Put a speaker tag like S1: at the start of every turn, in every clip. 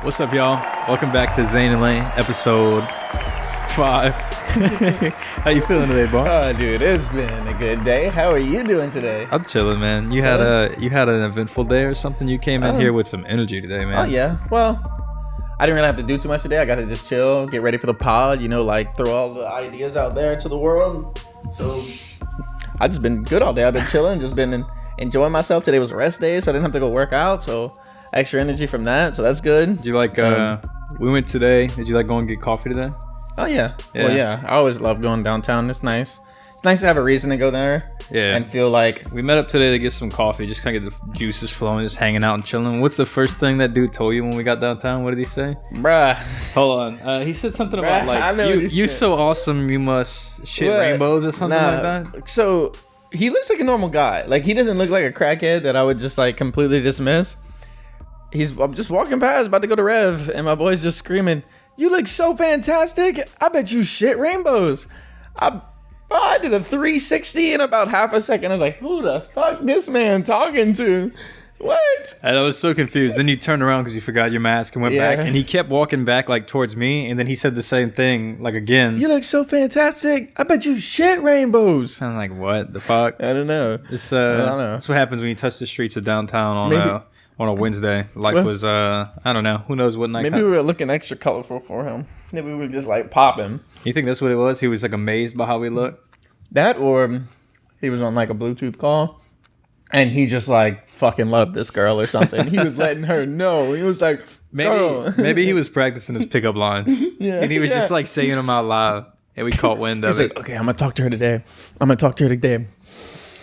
S1: What's up, y'all? Welcome back to ZANE N LANE, episode 5. How you feeling today, bro?
S2: Oh, dude, it's been a good day. How are you doing today?
S1: I'm chilling, man. You had an eventful day or something. You came in here with some energy today, man.
S2: Oh yeah. Well, I didn't really have to do too much today. I got to just chill, get ready for the pod. You know, like throw all the ideas out there into the world. So I just been good all day. I've been chilling, just been enjoying myself. Today was a rest day, so I didn't have to go work out. So extra energy from that. So that's good.
S1: Did you like? We went today. Did you like go and get coffee today?
S2: Oh yeah. Well, yeah. I always love going downtown. It's nice. It's nice to have a reason to go there.
S1: Yeah.
S2: And feel like
S1: we met up today to get some coffee. Just kind of get the juices flowing, just hanging out and chilling. What's the first thing that dude told you when we got downtown? What did he say?
S2: Bruh.
S1: Hold on. He said something about like you so awesome you must shit rainbows or something like that.
S2: So he looks like a normal guy. Like he doesn't look like a crackhead that I would just like completely dismiss. I'm just walking past, about to go to Rev, and my boy's just screaming, "You look so fantastic! I bet you shit rainbows." I did a 360 in about half a second. I was like, "Who the fuck this man talking to? What?"
S1: And I was so confused. Then you turned around because you forgot your mask and went back, and he kept walking back like towards me, and then he said the same thing like again.
S2: "You look so fantastic! I bet you shit rainbows."
S1: I'm like, what the fuck?
S2: I don't know.
S1: I don't know. That's what happens when you touch the streets of downtown on a Wednesday. Life was I don't know. Who knows what night?
S2: Maybe we were looking extra colorful for him. Maybe we were just like popping.
S1: You think that's what it was? He was like amazed by how we looked?
S2: That, or he was on like a Bluetooth call and he just like fucking loved this girl or something. He was letting her know. He was like,
S1: maybe he was practicing his pickup lines. And he was just like saying them out loud. And we caught wind of it.
S2: He's like, "Okay, I'm gonna talk to her today.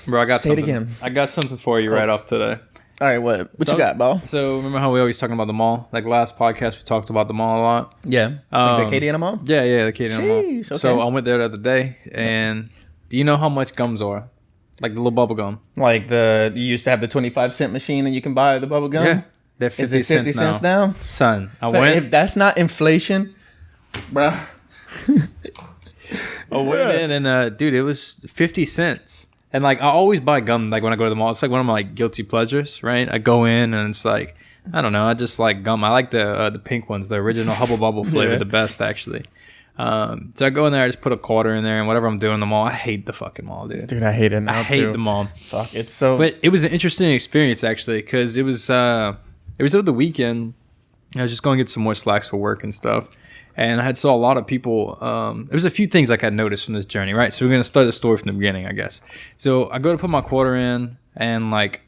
S1: Bro, I got
S2: Say
S1: something.
S2: it again.
S1: I got something for you right off today.
S2: All right, what you got, Bo?
S1: So remember how we always talking about the mall? Like last podcast, we talked about the mall a lot.
S2: Yeah, like the KDN mall.
S1: Yeah, the KDN mall.
S2: Okay.
S1: So I went there the other day, and do you know how much gums are? Like the little bubble gum.
S2: Like you used to have the 25-cent machine and you can buy the bubble gum.
S1: Yeah, they're 50
S2: Is it 50 cents now?
S1: Son,
S2: If that's not inflation, bro.
S1: I went in and dude, it was 50 cents. And like I always buy gum like when I go to the mall. It's like one of my like guilty pleasures, right? I go in and it's like I don't know. I just like gum. I like the pink ones, the original Hubble Bubble flavor, the best actually. So I go in there, I just put a quarter in there, and whatever I'm doing in the mall, I hate the fucking mall, dude.
S2: Dude, I hate it now.
S1: I hate the mall.
S2: Fuck, it's so.
S1: But it was an interesting experience actually, because it was over the weekend. I was just going to get some more slacks for work and stuff. And I had saw a lot of people. There was a few things like I noticed from this journey, right? So we're gonna start the story from the beginning, I guess. So I go to put my quarter in, and like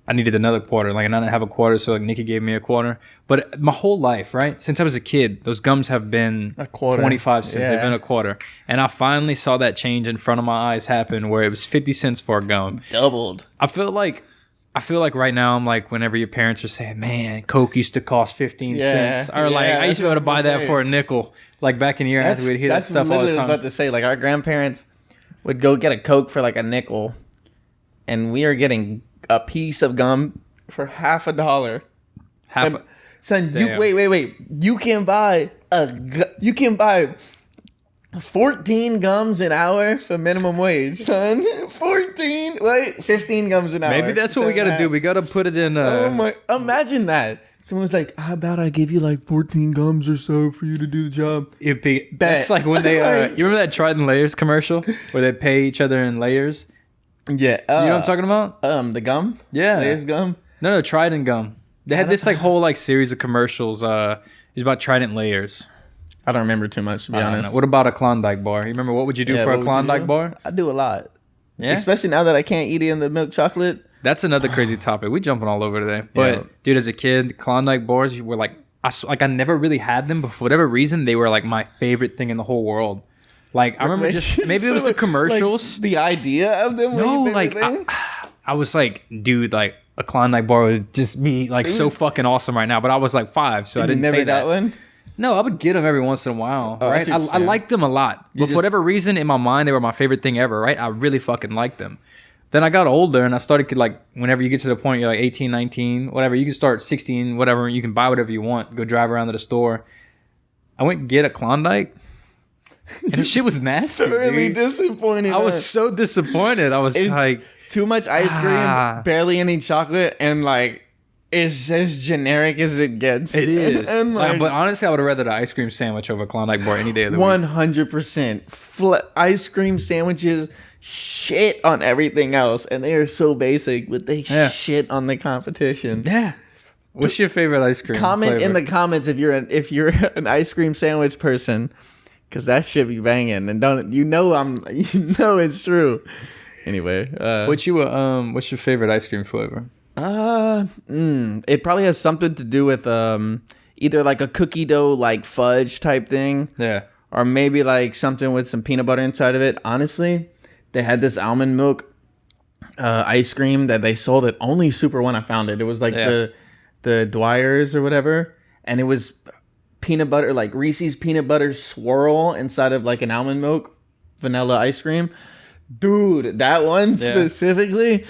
S1: I needed another quarter. Like I didn't have a quarter, so like Nikki gave me a quarter. But my whole life, right, since I was a kid, those gums have been
S2: a quarter.
S1: 25 cents. Yeah. They've been a quarter, and I finally saw that change in front of my eyes happen, where it was 50 cents for a gum.
S2: Doubled.
S1: I feel like right now I'm like whenever your parents are saying, "Man, Coke used to cost 15 cents," or like I used to be able to buy that for a nickel. Like back in your house, we'd hear that stuff all the time.
S2: That's what I was about to say. Like our grandparents would go get a Coke for like a nickel, and we are getting a piece of gum for $50. Son, wait. You can buy 14 gums an hour for minimum wage, son. 15 gums an hour.
S1: Maybe that's what we gotta do. We gotta put it in.
S2: Oh my! Imagine that. Someone's like, "How about I give you like 14 gums or so for you to do the job?"
S1: That's like when they. You remember that Trident Layers commercial where they pay each other in layers?
S2: Yeah.
S1: You know what I'm talking about?
S2: The gum.
S1: Yeah.
S2: Layers gum.
S1: No, Trident gum. They had this like whole like series of commercials. It was about Trident Layers.
S2: I don't remember too much, to be honest.
S1: What about a Klondike bar? You remember what would you do for a Klondike bar?
S2: I do a lot.
S1: Yeah.
S2: Especially now that I can't eat it in the milk chocolate.
S1: That's another crazy topic. We jumping all over today. But dude, as a kid, Klondike bars were like I never really had them, but for whatever reason, they were like my favorite thing in the whole world. Like I remember maybe it was the commercials.
S2: Like, the idea of them.
S1: No, like I was like, dude, like a Klondike bar would just be like so fucking awesome right now. But I was like 5, so I didn't say that.
S2: One?
S1: No, I would get them every once in a while, right? I liked them a lot. But for whatever reason, in my mind, they were my favorite thing ever, right? I really fucking liked them. Then I got older and I started like, whenever you get to the point, you're like 18, 19, whatever, you can start 16, whatever, you can buy whatever you want, go drive around to the store. I went and get a Klondike and the shit was nasty.
S2: Really disappointed.
S1: I was so disappointed. I was like,
S2: too much ice cream, barely any chocolate, and like is as generic as it gets.
S1: It is.
S2: And like,
S1: But honestly, I would have rather the ice cream sandwich over Klondike bar any day of the week.
S2: 100%. Ice cream sandwiches shit on everything else, and they are so basic, but they shit on the competition.
S1: Yeah. What's your favorite ice cream
S2: Comment
S1: flavor?
S2: in the comments if you're an ice cream sandwich person, because that shit be banging, and it's true. Anyway,
S1: what's your favorite ice cream flavor?
S2: It probably has something to do with either like a cookie dough like fudge type thing, or maybe like something with some peanut butter inside of it. Honestly, they had this almond milk ice cream that they sold at only Super when I found it. It was like the Dwyer's or whatever, and it was peanut butter, like Reese's peanut butter swirl inside of like an almond milk vanilla ice cream. Dude, that one specifically,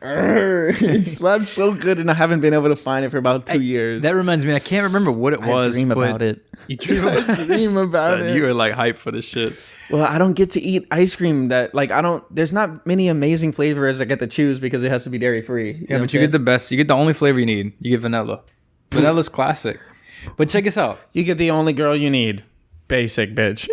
S2: it slapped so good, and I haven't been able to find it for about 2 years.
S1: That reminds me, I can't remember what it was.
S2: I dream about it.
S1: You dream about it?
S2: I dream about it.
S1: You were like hyped for this shit.
S2: Well, I don't get to eat ice cream there's not many amazing flavors I get to choose because it has to be dairy free.
S1: Yeah, but you get the best. You get the only flavor you need. You get vanilla. Vanilla's classic. But check this out.
S2: You get the only girl you need. Basic bitch.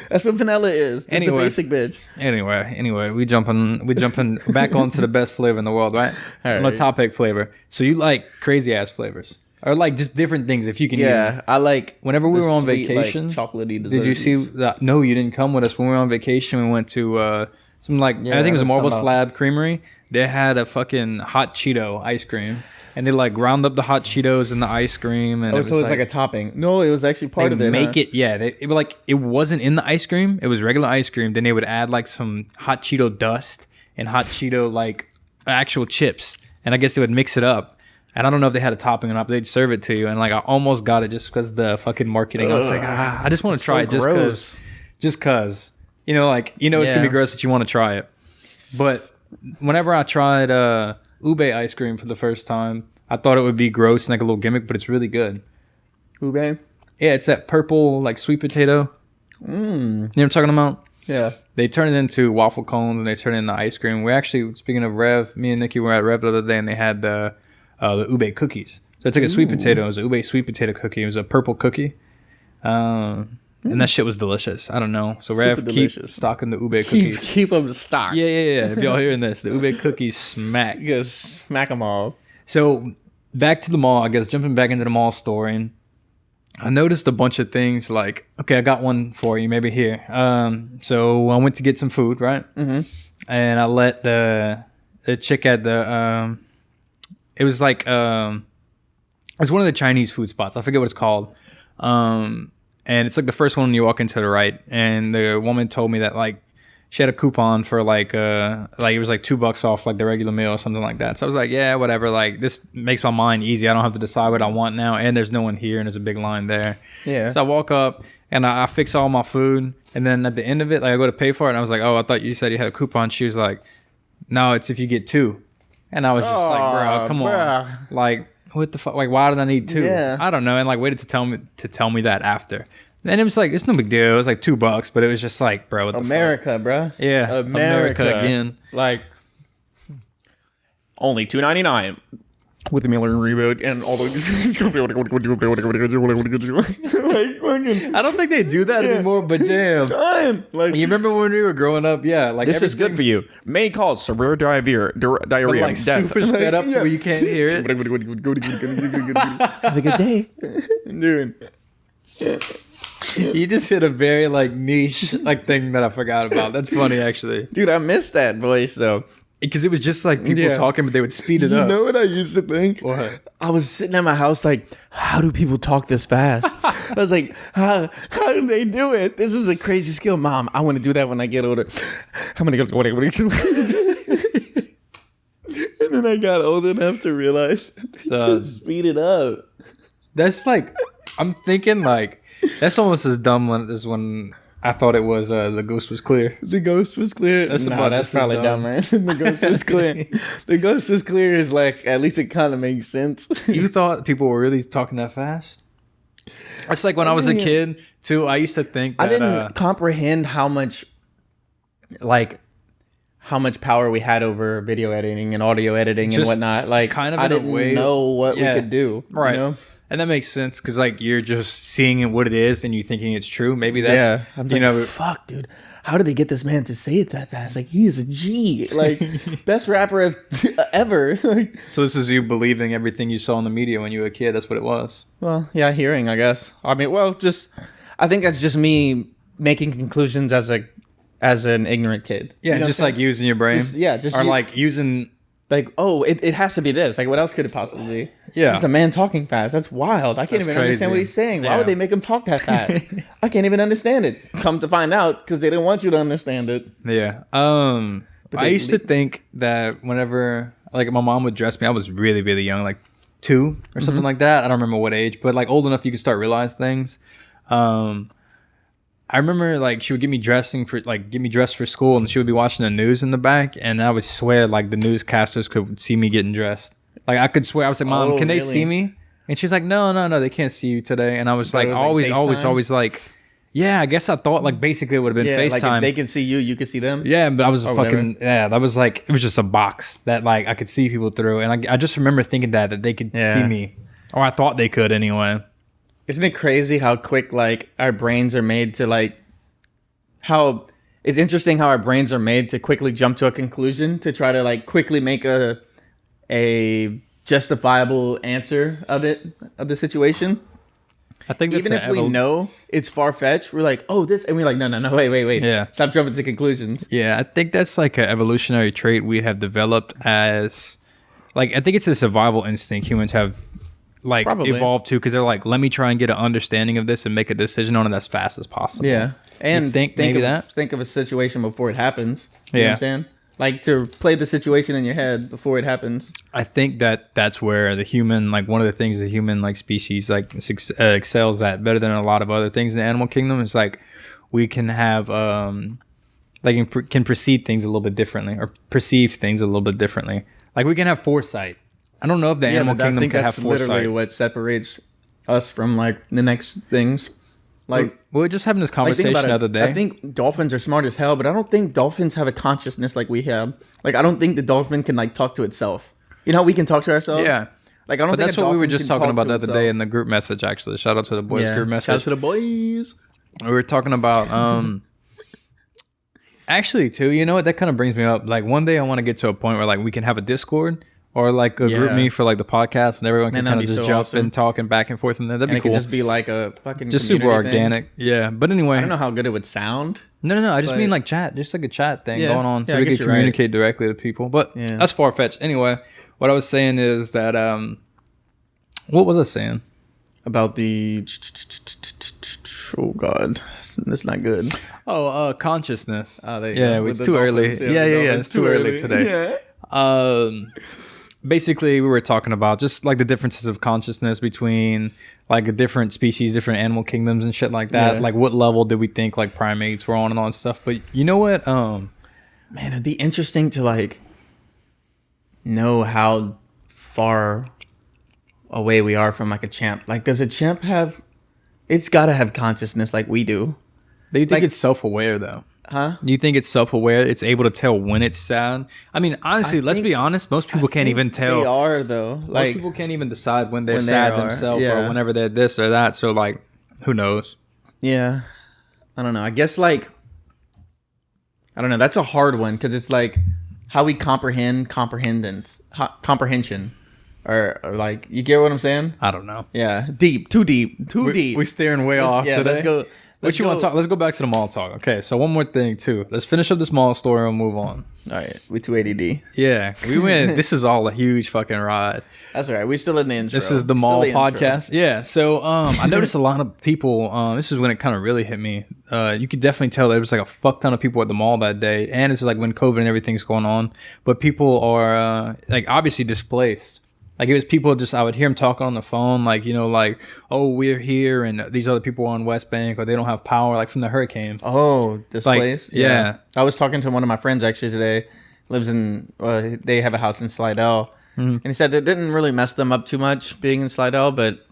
S2: That's what vanilla is. It's the basic bitch.
S1: Anyway, we jumping back onto the best flavor in the world, right?
S2: All
S1: On
S2: right.
S1: the topic flavor. So you like crazy ass flavors, or like just different things if you can.
S2: Yeah, I like.
S1: Whenever we
S2: the
S1: were on
S2: sweet,
S1: vacation,
S2: like, chocolatey desserts.
S1: did you see that? No, you didn't come with us when we were on vacation. We went to some I think it was a Marble Slab Creamery. They had a fucking hot Cheeto ice cream. And they like ground up the hot Cheetos in the ice cream, and
S2: so it was like a topping. No, it was actually part of it.
S1: Make it, yeah. It was like it wasn't in the ice cream; it was regular ice cream. Then they would add like some hot Cheeto dust and hot Cheeto like actual chips, and I guess they would mix it up. And I don't know if they had a topping or not, but they'd serve it to you. And like I almost got it just because the fucking marketing. I was like, I just want to try it just cause it's gonna be gross, but you want to try it. But whenever I tried ube ice cream for the first time, I thought it would be gross and like a little gimmick, but it's really good.
S2: Ube?
S1: Yeah, it's that purple like sweet potato. You know what I'm talking about?
S2: Yeah.
S1: They turn it into waffle cones and they turn it into ice cream. We actually, speaking of Rev, me and Nikki were at Rev the other day and they had the ube cookies. So I took a sweet potato. It was an ube sweet potato cookie. It was a purple cookie. And that shit was delicious. I don't know. So Rev, keep stocking the ube cookies.
S2: Keep them stocked.
S1: Yeah. If y'all hearing this, the ube cookies smack.
S2: You gotta smack them all.
S1: So back to the mall, I guess, jumping back into the mall store, and I noticed a bunch of things like, okay, I got one for you, maybe here. So I went to get some food, right? Mm-hmm. And I let the chick at the, it was like, it's one of the Chinese food spots. I forget what it's called. And it's like the first one when you walk into the right. And the woman told me that like she had a coupon for like it was like $2 off like the regular meal or something like that. So I was like, yeah, whatever. Like this makes my mind easy. I don't have to decide what I want now. And there's no one here and there's a big line there. Yeah. So I walk up and I fix all my food. And then at the end of it, like I go to pay for it. And I was like, oh, I thought you said you had a coupon. She was like, no, it's if you get 2. And I was just like, bro, come on. Like, what the fuck? Like, why did I need 2? Yeah. I don't know. And like waited to tell me that after. And it was like, it's no big deal. It was like $2, but it was just like, bro, what the
S2: America,
S1: fuck?
S2: bro.
S1: Yeah, America again.
S2: Like, only $2.99 with a million rebate and all the.
S1: I don't think they do that anymore, but damn. Like, you remember when we were growing up? Yeah, like
S2: this is good for you. May cause severe diarrhea,
S1: like
S2: death.
S1: Super sped up to where you can't hear it.
S2: Have a good day, dude.
S1: You just hit a very like niche like thing that I forgot about. That's funny actually.
S2: Dude, I missed that voice though.
S1: Because it was just like people talking, but they would speed it up.
S2: You know what I used to think?
S1: What?
S2: I was sitting at my house like, how do people talk this fast? I was like, how do they do it? This is a crazy skill. Mom, I want to do that when I get older. I'm going to go. And then I got old enough to realize
S1: So,
S2: just speed it up.
S1: That's like, I'm thinking like, that's almost as dumb as when I thought it was the ghost was clear.
S2: The ghost was clear.
S1: That's
S2: probably dumb, man. The ghost was clear. The ghost was clear is like, at least it kind of makes sense.
S1: You thought people were really talking that fast? It's like when I was a kid too. I used to think that,
S2: I didn't comprehend how much how much power we had over video editing and audio editing and whatnot. Like,
S1: kind of
S2: I
S1: in a
S2: didn't
S1: way,
S2: know what we could do.
S1: Right.
S2: You know?
S1: And that makes sense because like you're just seeing what it is and you thinking it's true. Maybe that's
S2: I'm like, fuck, dude. How did they get this man to say it that fast? Like, he is a G. Like, best rapper ever.
S1: So this is you believing everything you saw in the media when you were a kid. That's what it was.
S2: Well, yeah, hearing, I guess. I mean, well, I think that's just me making conclusions as an ignorant kid.
S1: Yeah,
S2: you know
S1: just like using your brain. Or like using...
S2: Like, oh, it has to be this. Like, what else could it possibly be?
S1: Yeah.
S2: It's just a man talking fast. That's wild. I can't even understand what he's saying. Why would they make him talk that fast? I can't even understand it. Come to find out, because they didn't want you to understand it.
S1: Yeah. I used to think that whenever, like, my mom would dress me, I was really, really young, like 2 or something like that. I don't remember what age, but, like, old enough you could start realizing things. I remember like she would get me dressed for school, and she would be watching the news in the back, and I would swear like the newscasters could see me getting dressed. Like I could swear, I was like, "Mom, can they see me?" And she's like, "No, they can't see you today." And I was like, always like, yeah, I guess I thought like basically it would have been FaceTime.
S2: Like if they can see you, you can see them.
S1: Yeah, but I was that was like it was just a box that like I could see people through, and I just remember thinking that they could see me, or I thought they could anyway.
S2: Isn't it crazy how quick like our brains are made to like how it's interesting how our brains are made to quickly jump to a conclusion to try to like quickly make a justifiable answer of the situation.
S1: I think that's
S2: even if we know it's far-fetched, we're like, oh, this, and we're like, no, wait.
S1: Yeah.
S2: Stop jumping to conclusions.
S1: Yeah, I think that's like an evolutionary trait we have developed as, like, I think it's a survival instinct humans have, like, evolved to, because they're like, let me try and get an understanding of this and make a decision on it as fast as possible.
S2: Yeah. And
S1: think
S2: of a situation before it happens. You know what I'm saying? Like to play the situation in your head before it happens.
S1: I think that's where the human, like one of the things the human like species like excels at better than a lot of other things in the animal kingdom is like we can have can perceive things a little bit differently or perceive things a little bit differently. Like we can have foresight. I don't know if the animal kingdom can have foresight.
S2: Literally what separates us from like the next things. Like
S1: we were just having this conversation the other day.
S2: I think dolphins are smart as hell, but I don't think dolphins have a consciousness like we have. Like I don't think the dolphin can like talk to itself. You know how we can talk to ourselves?
S1: Yeah.
S2: Like I don't. But
S1: think that's what we were just talking about the other day in the group message. Actually, shout out to the boys group message.
S2: Shout out to the boys.
S1: We were talking about actually too. You know what? That kind of brings me up. Like one day I want to get to a point where like we can have a Discord. Or like a group me for like the podcast, and everyone can kind of just jump and talk and back and forth, and that'd be cool.
S2: It could just be like a fucking
S1: just super organic, yeah. But anyway,
S2: I don't know how good it would sound.
S1: No. I just mean like chat, just like a chat thing going on, so we can communicate directly to people. But that's far fetched. Anyway, what I was saying is that what was I saying
S2: about the? Oh God, that's not good.
S1: Oh, consciousness.
S2: Oh, there you go.
S1: It's too early. Yeah. It's too early today. Yeah. Basically, we were talking about just like the differences of consciousness between like a different species, different animal kingdoms and shit like that. Yeah. Like what level did we think like primates were on and all that stuff. But you know what? Man,
S2: it'd be interesting to like know how far away we are from like a chimp. Like does a chimp have, it's got to have consciousness like we do.
S1: Do you think like, it's self-aware though?
S2: Huh?
S1: You think it's self-aware? It's able to tell when it's sad? I mean, honestly, let's be honest. Most people can't even tell.
S2: They are, though. Like,
S1: most people can't even decide when they're sad themselves or whenever they're this or that. So, like, who knows?
S2: Yeah. I don't know. I guess, like, I don't know. That's a hard one because it's like how we comprehension. Or like, you get what I'm saying?
S1: I don't know.
S2: Yeah. Deep. Too deep. We're
S1: steering way off today.
S2: Let's go.
S1: What you want to talk? Let's go back to the mall talk. Okay, so one more thing too. Let's finish up this mall story and move on.
S2: All right, we 280D.
S1: Yeah, we went. This is all a huge fucking ride.
S2: That's all right. We still in the intro.
S1: This is the mall podcast. Yeah. So I noticed a lot of people. This is when it kind of really hit me. You could definitely tell there was like a fuck ton of people at the mall that day, and it's like when COVID and everything's going on. But people are like obviously displaced. Like it was people just, I would hear them talking on the phone, like, you know, like, oh, we're here and these other people are on West Bank or they don't have power, like from the hurricane.
S2: Oh, displaced?
S1: Like, yeah.
S2: I was talking to one of my friends actually today, lives in, they have a house in Slidell. Mm-hmm. And he said it didn't really mess them up too much being in Slidell, but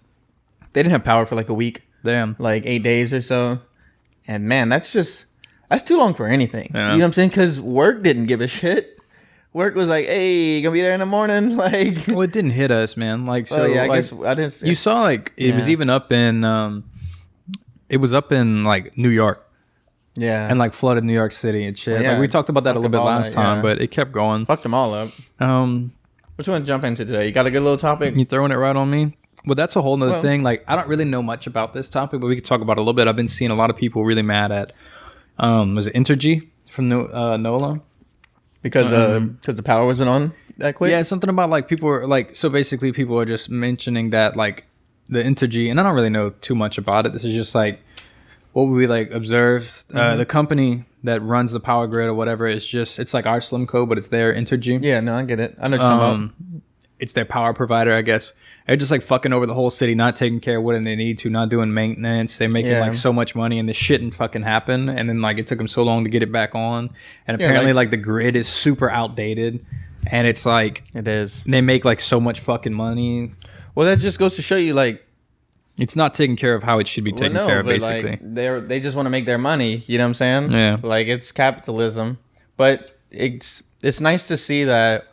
S2: they didn't have power for like a week.
S1: Damn.
S2: Like 8 days or so. And man, that's That's too long for anything.
S1: Yeah.
S2: You know what I'm saying? Because work didn't give a shit. Work was like, "Hey, you gonna be there in the morning?" Like,
S1: well, it didn't hit us, man. Like, so
S2: yeah, I
S1: like,
S2: guess I didn't.
S1: you saw like it was even up in it was up in like New York.
S2: Yeah,
S1: And like flooded New York City and shit.
S2: Yeah,
S1: Like we talked about that a little bit last time, but it kept going.
S2: Fucked them all up. Which one to jump into today? You got a good little topic?
S1: You throwing it right on me? Well, that's a whole nother thing. Like I don't really know much about this topic, but we could talk about it a little bit. I've been seeing a lot of people really mad at was it Entergy from NOLA?
S2: Because the power wasn't on that quick?
S1: Yeah, something about like people are like, so basically people are just mentioning that like the Entergy, and I don't really know too much about it. This is just like what we like observed. The company that runs the power grid or whatever is just, it's like our Slimco, but it's their Entergy.
S2: Yeah, no, I get it. I know what you're talking about.
S1: It's their power provider, I guess. They're just like fucking over the whole city, not taking care of what they need to, not doing maintenance. They're making like so much money, and this shouldn't fucking happen. And then like it took them so long to get it back on. And apparently like the grid is super outdated, and it's like
S2: it is.
S1: They make like so much fucking money.
S2: Well, that just goes to show you like
S1: it's not taken care of how it should be taken care of, basically.
S2: Like, they just want to make their money. You know what I'm saying?
S1: Yeah.
S2: Like it's capitalism, but it's nice to see that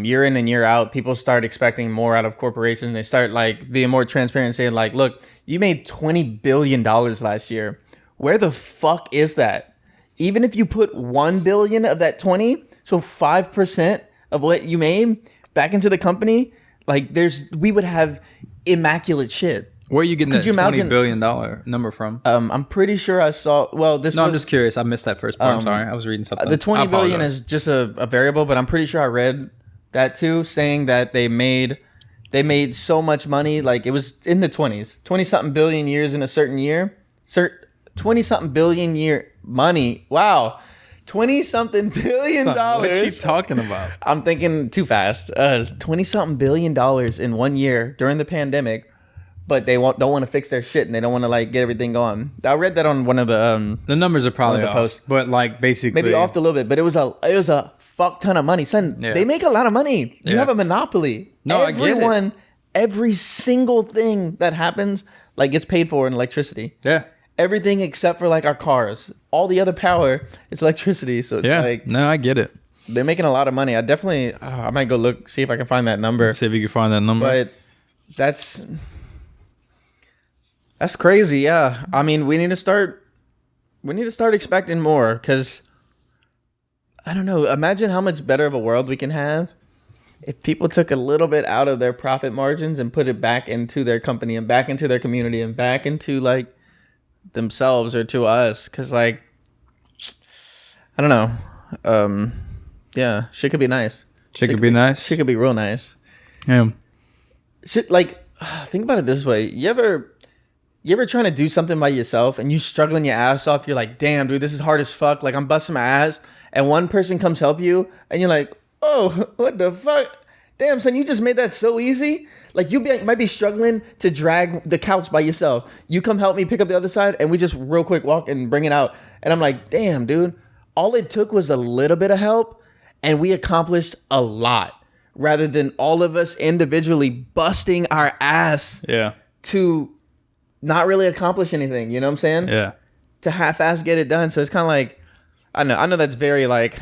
S2: year in and year out, people start expecting more out of corporations. They start like being more transparent and saying like, look, you made $20 billion last year. Where the fuck is that? Even if you put 1 billion of that 20, so 5% of what you made back into the company, like we would have immaculate shit.
S1: Where are you getting that $20 billion number from?
S2: I'm pretty sure I saw. Well, I'm just curious.
S1: I missed that first part. I'm sorry, I was reading something.
S2: The 20 billion is just a variable, but I'm pretty sure I read that too, saying that they made so much money, like it was in the 20 something billion years in a certain year, 20 something billion year money. Wow. 20 something billion dollars.
S1: What are you talking about?
S2: I'm thinking too fast. 20 something billion dollars in 1 year during the pandemic, but they don't want to fix their shit and they don't want to like get everything going. I read that on one of the
S1: numbers are probably off, posts, but like basically
S2: maybe off a little bit, but it was a fuck ton of money. Son, they make a lot of money. You have a monopoly.
S1: No, I get it.
S2: Every single thing that happens like gets paid for in electricity.
S1: Yeah.
S2: Everything except for like our cars. All the other power is electricity. So it's like,
S1: no, I get it.
S2: They're making a lot of money. I might go look, see if I can find that number.
S1: See if you can find that number.
S2: But that's crazy. Yeah. I mean, we need to start expecting more, because I don't know. Imagine how much better of a world we can have if people took a little bit out of their profit margins and put it back into their company and back into their community and back into like themselves or to us. Cause like, I don't know. Yeah, shit could be nice.
S1: Shit could be nice.
S2: Shit could be real nice.
S1: Yeah.
S2: Shit, like, think about it this way. You ever trying to do something by yourself and you struggling your ass off? You're like, damn, dude, this is hard as fuck. Like, I'm busting my ass. And one person comes help you and you're like, oh, what the fuck? Damn, son, you just made that so easy. Like, might be struggling to drag the couch by yourself. You come help me pick up the other side, and we just real quick walk and bring it out. And I'm like, damn, dude, all it took was a little bit of help, and we accomplished a lot, rather than all of us individually busting our ass to not really accomplish anything. You know what I'm saying?
S1: Yeah.
S2: To half-ass get it done. So it's kind of like, I know that's very like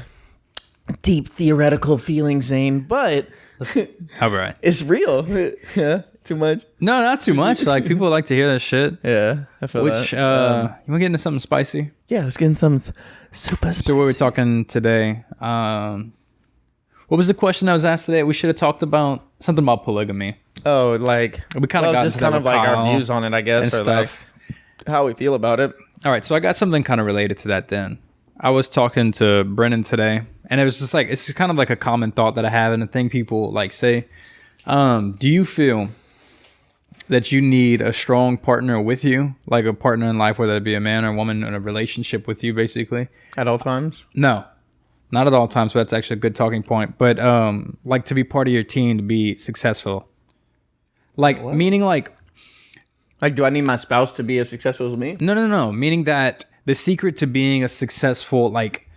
S2: deep theoretical feelings, Zane, but
S1: all right,
S2: it's real. Yeah, too much? No,
S1: not too much. Like, people like to hear that shit.
S2: Yeah, I feel that.
S1: You want to get into something spicy?
S2: Yeah, let's get into something super spicy.
S1: So what are we talking today? What was the question that was asked today? We should have talked about something about polygamy.
S2: Oh, like
S1: we kind of got
S2: just kind of like our views on it, I guess, or stuff. Like how we feel about it.
S1: All right, so I got something kind of related to that. Then I was talking to Brennan today, and it was just like, it's just kind of like a common thought that I have, and a thing people like say. Do you feel that you need a strong partner with you, like a partner in life, whether it be a man or a woman in a relationship with you, basically?
S2: At all times?
S1: No, not at all times, but that's actually a good talking point. But like to be part of your team to be successful. Like, what? Meaning like,
S2: do I need my spouse to be as successful as me?
S1: No. Meaning that the secret to being a successful like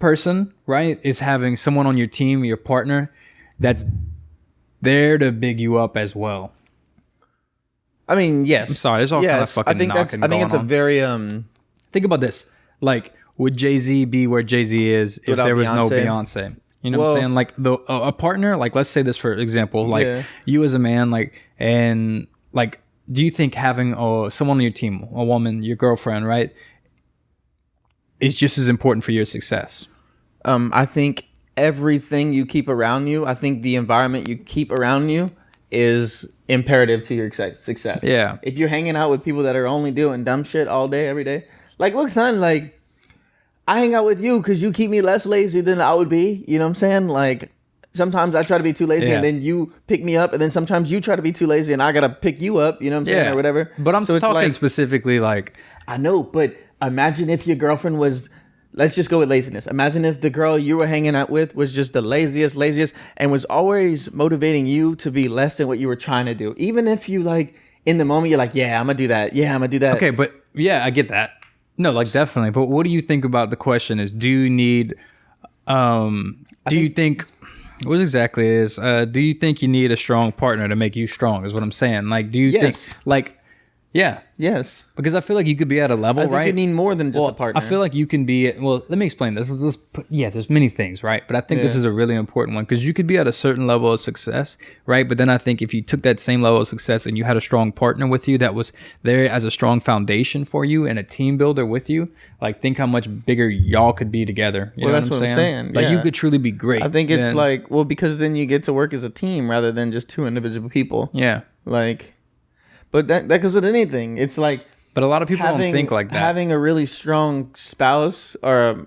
S1: person, right, is having someone on your team, your partner, that's there to big you up as well. I
S2: mean, yes.
S1: I'm sorry, there's all kind of fucking knocking going on.
S2: I think it's a very
S1: Think about this. like, would Jay-Z be where Jay-Z is if
S2: Without
S1: there was no
S2: Beyonce?
S1: Beyonce? You know what I'm saying? Like a partner, like let's say this for example, like you as a man, like, and like, do you think having someone on your team, a woman, your girlfriend, right, is just as important for your success?
S2: I think everything you keep around you, I think the environment you keep around you is imperative to your success.
S1: Yeah.
S2: If you're hanging out with people that are only doing dumb shit all day, every day, like, look, son, like, I hang out with you because you keep me less lazy than I would be. You know what I'm saying? Like, sometimes I try to be too lazy and then you pick me up, and then sometimes you try to be too lazy and I got to pick you up. You know what I'm saying? Or whatever.
S1: But I'm
S2: so
S1: talking
S2: like,
S1: specifically like...
S2: I know, but imagine if your girlfriend was... Let's just go with laziness. Imagine if the girl you were hanging out with was just the laziest, and was always motivating you to be less than what you were trying to do. Even if you, like, in the moment, you're like, yeah, I'm going to do that. Yeah, I'm going to do that.
S1: Okay, but yeah, I get that. No, like, definitely. But what do you think about the question is, do you need, you think, what exactly is, do you think you need a strong partner to make you strong is what I'm saying? Like, do you think, like, yeah.
S2: Yes.
S1: Because I feel like you could be at a level,
S2: I think
S1: right?
S2: you need more than just a partner.
S1: I feel like you can be, well, let me explain this. There's many things, right? But I think this is a really important one because you could be at a certain level of success, right? But then I think if you took that same level of success and you had a strong partner with you that was there as a strong foundation for you and a team builder with you, like, think how much bigger y'all could be together. You know
S2: that's what I'm saying.
S1: Like, you could truly be great.
S2: I think it's like, well, because then you get to work as a team rather than just two individual people.
S1: Yeah.
S2: Like... But that goes with anything. It's like,
S1: but a lot of people don't think like that.
S2: Having a really strong spouse or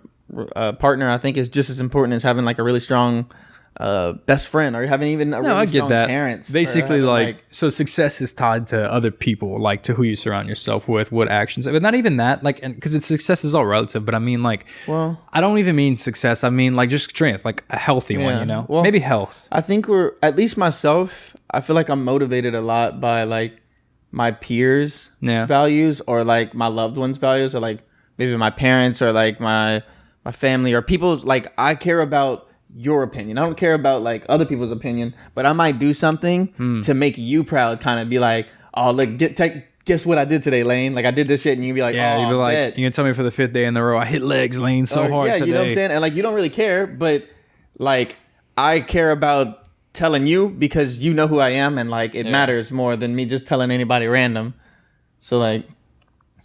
S2: a partner, I think, is just as important as having like a really strong best friend, or having even a really strong parents.
S1: Basically, like, so success is tied to other people, like to who you surround yourself with, what actions. But not even that, like, because success is all relative. But I mean, like, well, I don't even mean success. I mean, like, just strength, like a healthy one. You know, well, maybe health.
S2: I think at least myself, I feel like I'm motivated a lot by like my peers' values, or like my loved ones' values, or like maybe my parents, or like my family, or people's, like, I care about your opinion. I don't care about like other people's opinion, but I might do something to make you proud, kind of be like, oh, look, guess what I did today, Lane? Like, I did this shit, and you'd be like,
S1: yeah,
S2: oh,
S1: you'd be like, you can tell me for the 5th day in a row, I hit legs, Lane, so hard today.
S2: You know what I'm saying? And like, you don't really care, but like, I care about telling you because you know who I am, and like it matters more than me just telling anybody random. So like,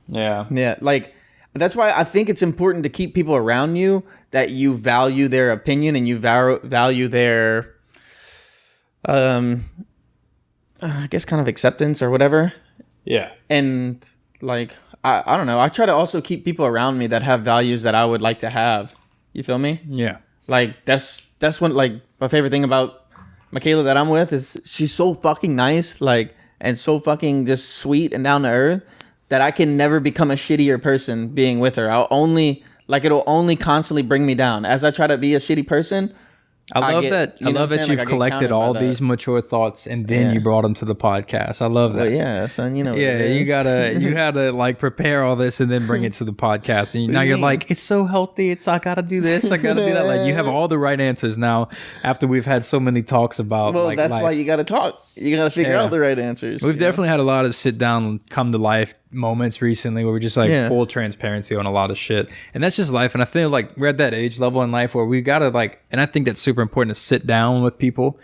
S2: like, that's why I think it's important to keep people around you that you value their opinion and you value their I guess kind of acceptance or whatever.
S1: Yeah.
S2: And like, I don't know, I try to also keep people around me that have values that I would like to have. You feel me?
S1: Yeah.
S2: Like, that's what, like, my favorite thing about Michaela that I'm with is she's so fucking nice, like, and so fucking just sweet and down to earth that I can never become a shittier person being with her. It'll only constantly bring me down. As I try to be a shitty person,
S1: I love that you've collected all these mature thoughts and then you brought them to the podcast. I love that.
S2: Well, yeah, son, you know.
S1: Yeah, you gotta like prepare all this and then bring it to the podcast. And now you're like, it's so healthy. I gotta do this. I gotta do that. Like, you have all the right answers now after we've had so many talks about.
S2: Well,
S1: like,
S2: that's
S1: life.
S2: why you gotta talk. You gotta figure out the right answers.
S1: We've definitely had a lot of sit down, come to life moments recently where we're just like full transparency on a lot of shit, and that's just life. And I feel like we're at that age level in life where we gotta like, and I think that's super important to sit down with people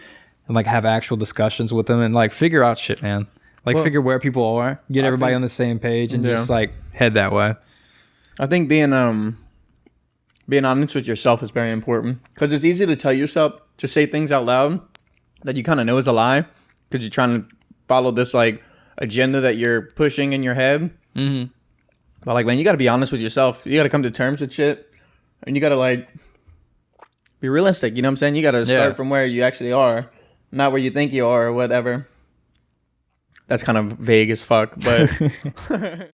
S1: and like have actual discussions with them and like figure out shit, man. Like, figure where people are, get everybody on the same page, and just like head that way. I
S2: think being honest with yourself is very important, because it's easy to tell yourself to say things out loud that you kind of know is a lie, because you're trying to follow this like agenda that you're pushing in your head. Mm-hmm. But like, man, you got to be honest with yourself. You got to come to terms with shit, and you got to like be realistic. You know what I'm saying? You got to start from where you actually are, not where you think you are or whatever. That's kind of vague as fuck, but